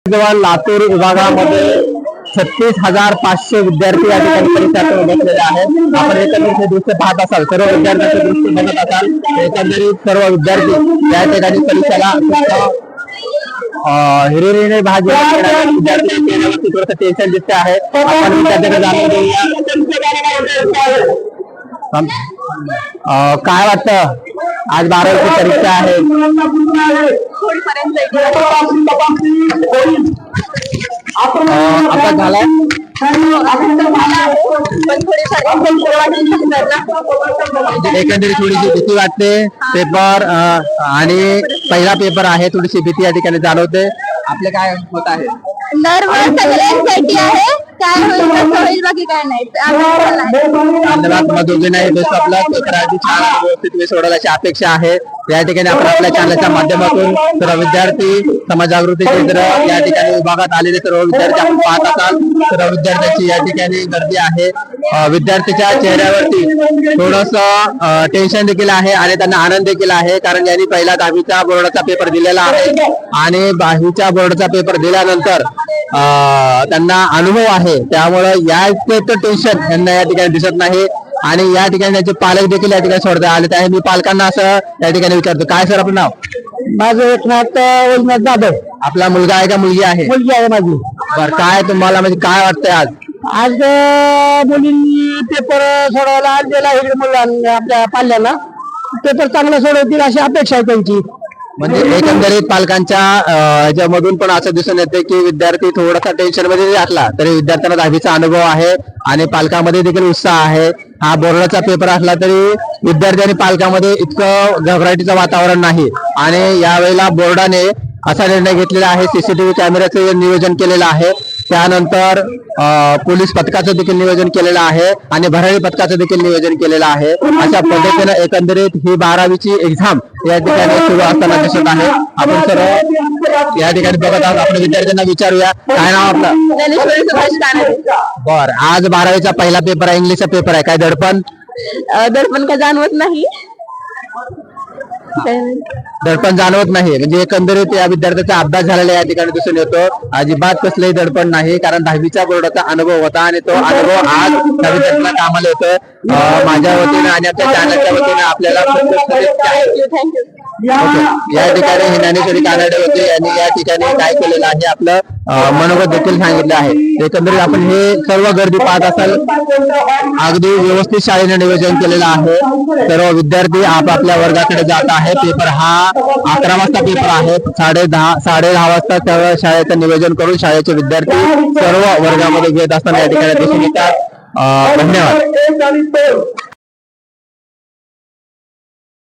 जवळ लातूर विभागामध्ये 36,500 विद्यार्थी या ठिकाणी परीक्षा बसलेले आहेत। आपण एकंदरीत हे दृश्य पाहत असाल, सर्व विद्यार्थ्यांचे दृश्य बघत असाल, एकंदरीत सर्व विद्यार्थी या ठिकाणी परीक्षेला हिरिरीने भाग घेण्यासाठी विद्यार्थी चेहऱ्यावरती थोडंसं टेन्शन दिसते आहे। आपण विद्यार्थ्यांना जाणून घेऊया काय वाटतं, आज 12वी परीक्षा आहे। अभ्यास झालाय? एकंदरीत थोडीशी भीती वाटते पेपर आणि पहिला पेपर आहे, थोडीशी भीती या ठिकाणी जाणवते। आपले काय होत आहे? सगळ्यांसाठी आहे, काय होईल कसं होईल बाकी काय नाही। धन्यवाद दोघींनाही बेस्ट ऑफ लक। पेपर आधी छान व्यवस्थित तुम्ही सोडवण्याची अपेक्षा आहे। या ठिकाणी आपण आपल्या चॅनलच्या माध्यमातून सर्व विद्यार्थी समाज जागृती केंद्र या ठिकाणी विभागात आलेले सर्व विद्यार्थी आपण पाहत असाल, सर्व विद्यार्थ्यांची या ठिकाणी गर्दी आहे। विद्यार्थ्याच्या चेहऱ्यावरती थोडंसं टेन्शन देखील आहे आणि त्यांना आनंद देखील आहे, कारण यांनी पहिला 10वीचा बोर्डाचा पेपर दिलेला आहे आणि 12वीच्या बोर्डाचा पेपर दिल्यानंतर त्यांना अनुभव आहे, त्यामुळे या टेन्शन यांना या ठिकाणी दिसत नाही। आणि या ठिकाणी त्यांचे पालक देखील या ठिकाणी सोडता आले, त्यामुळे मी पालकांना असं या ठिकाणी विचारतो, काय सर आपलं नाव? माझं एकनाथ वैजनाथ जाधव। आपला मुलगा आहे का मुलगी आहे? मुलगी आहे माझी। बरं, काय तुम्हाला म्हणजे काय वाटतंय आज? आज मुलींनी पेपर सोडवायला आणलेला आहे मुलांना, आपल्या पाल्याला पेपर चांगला सोडवतील अशी अपेक्षा आहे त्यांची। म्हणजे एकंदरीत पालकांच्या याच्यामधून पण असं दिसून येते की विद्यार्थी थोडासा टेन्शन मध्ये असला तरी विद्यार्थ्यांना 10वीचा अनुभव आहे आणि पालकांमध्ये देखील उत्साह आहे। हा बोर्डाचा पेपर असला तरी विद्यार्थी आणि पालकांमध्ये इतकं घबराटीचं वातावरण नाही आणि यावेळेला बोर्डाने असा निर्णय घेतलेला आहे, सीसीटीव्ही कॅमेऱ्याचं नियोजन केलेलं आहे, त्यानंतर पोलीस पथकाचं देखील नियोजन केलेलं आहे आणि भरारी पथकाचं देखील नियोजन केलेलं आहे। अशा पद्धतीने एकंदरीत ही 12वीची एक्झाम या ठिकाणी सुरू असताना दिसत आहे। आपण सर्व या ठिकाणी बघत आहोत, आपण विद्यार्थ्यांना विचारूया, काय नाव आपलं? बरं, आज 12वीचा पहिला पेपर आहे, इंग्लिशचा पेपर आहे, काय दडपण का जाणवत नाही? दडपण जाणवत नाही, म्हणजे एकंदरीत या विद्यार्थ्याचा अभ्यास झालेला या ठिकाणी दिसून येतो। अजिबात कसलंही दडपण नाही, कारण 10वीच्या बोर्डाचा अनुभव होता आणि तो अनुभव आज त्या विद्यार्थ्याला कामाला येतोय। माझ्या वतीने आणि आपल्या चॅनलच्या वतीने आपल्याला थँक्यू। या ठिकाणी ज्ञानेश्वरी कानडे होते यांनी या ठिकाणी काय केलेलं आहे, आपलं मनोगत देखील सांगितलं आहे। एकंदरीत आपण हे सर्व गर्दी पाहत असाल, अगदी व्यवस्थित शाळेने नियोजन केलेलं आहे। सर्व विद्यार्थी आपापल्या वर्गाकडे जात आहे। पेपर हा 11 वाजता पेपर आहे, 10:30 वाजता सर्व शाळेचं नियोजन करून शाळेचे विद्यार्थी सर्व वर्गामध्ये घेत असताना या ठिकाणी दिसून येतात। धन्यवाद।